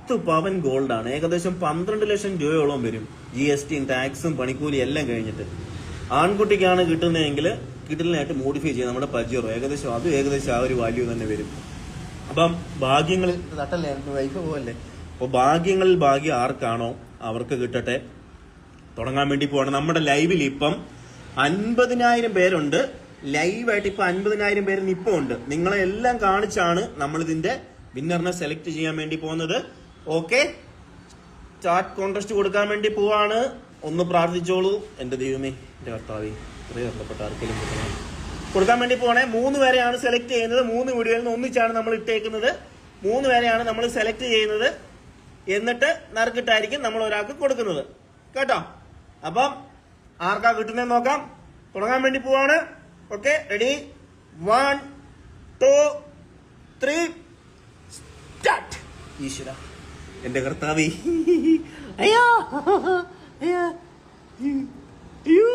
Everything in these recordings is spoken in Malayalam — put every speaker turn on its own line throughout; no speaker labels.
10 പവൻ ഗോൾഡാണ്. ഏകദേശം 12 ലക്ഷം രൂപയോളം വരും. GST ടാക്സും പണിക്കൂലി എല്ലാം കഴിഞ്ഞിട്ട്. ആൺകുട്ടിക്കാണ് കിട്ടുന്നതെങ്കിൽ കിട്ടലിനായിട്ട് മോഡിഫൈ ചെയ്യാം നമ്മുടെ പജീറോ. ഏകദേശം ആ ഒരു വാല്യൂ തന്നെ വരും. അപ്പം ഭാഗ്യങ്ങളിൽ തട്ടല്ലേ വൈഫ് പോവല്ലേ. അപ്പോൾ ഭാഗ്യങ്ങളിൽ ഭാഗ്യം ആർക്കാണോ അവർക്ക് കിട്ടട്ടെ. തുടങ്ങാൻ വേണ്ടി പോവാണ്. നമ്മുടെ ലൈവിൽ ഇപ്പം 50,000 പേരുണ്ട്. ലൈവായിട്ട് ഇപ്പൊ 50,000 പേര് ഇപ്പം ഉണ്ട്. നിങ്ങളെ എല്ലാം കാണിച്ചാണ് നമ്മളിതിന്റെ വിന്നറിനെ സെലക്ട് ചെയ്യാൻ വേണ്ടി പോകുന്നത്. ഓക്കെ, ചാറ്റ് കോൺടെസ്റ്റ് കൊടുക്കാൻ വേണ്ടി പോവാണ്. ഒന്ന് പ്രാർത്ഥിച്ചോളൂ. എന്റെ ദൈവമേ, എന്റെ കർത്താവേ, ഇത്രയും ബന്ധപ്പെട്ട ആർക്കെങ്കിലും കൊടുക്കാൻ വേണ്ടി പോകണേ. 3 പേരെയാണ് സെലക്ട് ചെയ്യുന്നത്. 3 വീഡിയോയിൽ നിന്ന് ഒന്നിച്ചാണ് നമ്മൾ ഇട്ടേക്കുന്നത്. 3 പേരെയാണ് നമ്മൾ സെലക്ട് ചെയ്യുന്നത്. എന്നിട്ട് നറുക്കിട്ടായിരിക്കും നമ്മൾ ഒരാൾക്ക് കൊടുക്കുന്നത് കേട്ടോ. അപ്പം ആർക്കാ കിട്ടുന്നതെന്ന് നോക്കാം. തുടങ്ങാൻ വേണ്ടി പോവാണ്. Okay, ready, 1 2 3 start. ഈശ്വര, എന്റെ കർത്താവേ, അയ്യോ അയ്യോ അയ്യോ.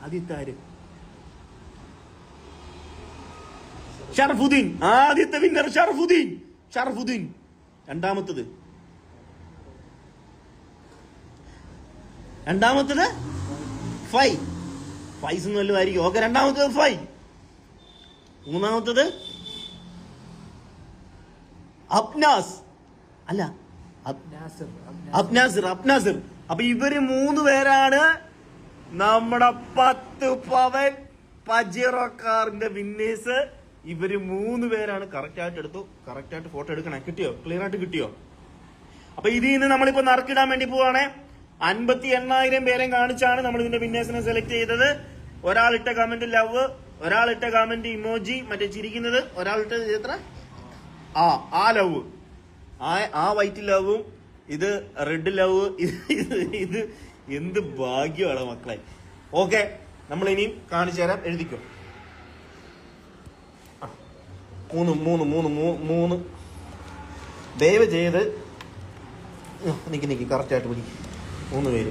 ആദ്യത്തെ ഷറഫുദ്ദീൻ. ആദ്യത്തെ വിന്നർ ഷറഫുദ്ദീൻ. രണ്ടാമത്തത് ഫൈസ് എന്ന് വല്ലതായിരിക്കും. ഓക്കെ, രണ്ടാമത്തത് 5. മൂന്നാമത്തത് അബ്നാസ്. അല്ല, അബ്നാസിർ. അപ്പൊ ഇവര് 3 പേരാണ് നമ്മുടെ 10 പവൻ പജീറോ കാറിന്റെ വിന്നേഴ്സ്. ഇവര് 3 പേരാണ്. കറക്റ്റ് ആയിട്ട് എടുത്തു. കറക്റ്റ് ആയിട്ട് ഫോട്ടോ എടുക്കണേ. കിട്ടിയോ? ക്ലിയർ ആയിട്ട് കിട്ടിയോ? അപ്പൊ ഇതിൽ നിന്ന് നമ്മളിപ്പോ നറുക്കിടാൻ വേണ്ടി പോവാണേ. 58,000 പേരെ കാണിച്ചാണ് നമ്മൾ ഇതിന്റെ വിന്നേഴ്സിനെ സെലക്ട് ചെയ്തത്. ഒരാളിട്ട കമന്റ് ലവ്, ഒരാളിട്ട കമന്റ് ഇമോജി മറ്റേ ചിരിക്കുന്നത്, ഒരാളിട്ട എത്ര ആ ലവ്, ആ വൈറ്റ് ലവും ഇത് റെഡ് ലവ്. ഇത് എന്ത് ഭാഗ്യമാണ് മക്കളെ. ഓക്കെ, നമ്മൾ ഇനിയും കാണിച്ചു തരാം. എഴുതിക്കോ. 3 ദയവ് ചെയ്ത് നിക്ക് കറക്റ്റ് ആയിട്ട് പിടി. 3 പേര്.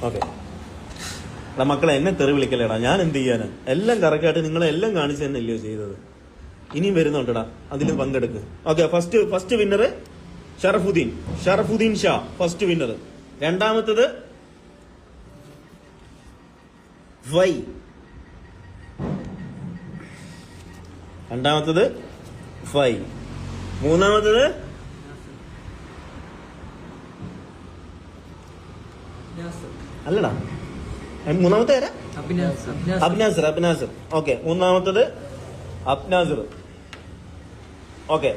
ഓക്കെ മക്കളെ, എന്നെ തെറി വിളിക്കല്ലേടാ. ഞാൻ എന്ത് ചെയ്യാന്? എല്ലാം കറക്റ്റ് ആയിട്ട് നിങ്ങളെല്ലാം കാണിച്ചു തന്നെയല്ലയോ ചെയ്തത്. ഇനിയും വരുന്നുണ്ടടാ, അതിൽ പങ്കെടുക്ക്. Okay, first winner Sharafuddin Shah, first winner. രണ്ടാമത്തത് ഫൈ. മൂന്നാമത്തത് അല്ലടാ, മൂന്നാമത്തെ ആരാ? അബ്നാസിർ. ഓക്കെ, മൂന്നാമത്തത് അബ്നാസിർ. ഓക്കെ,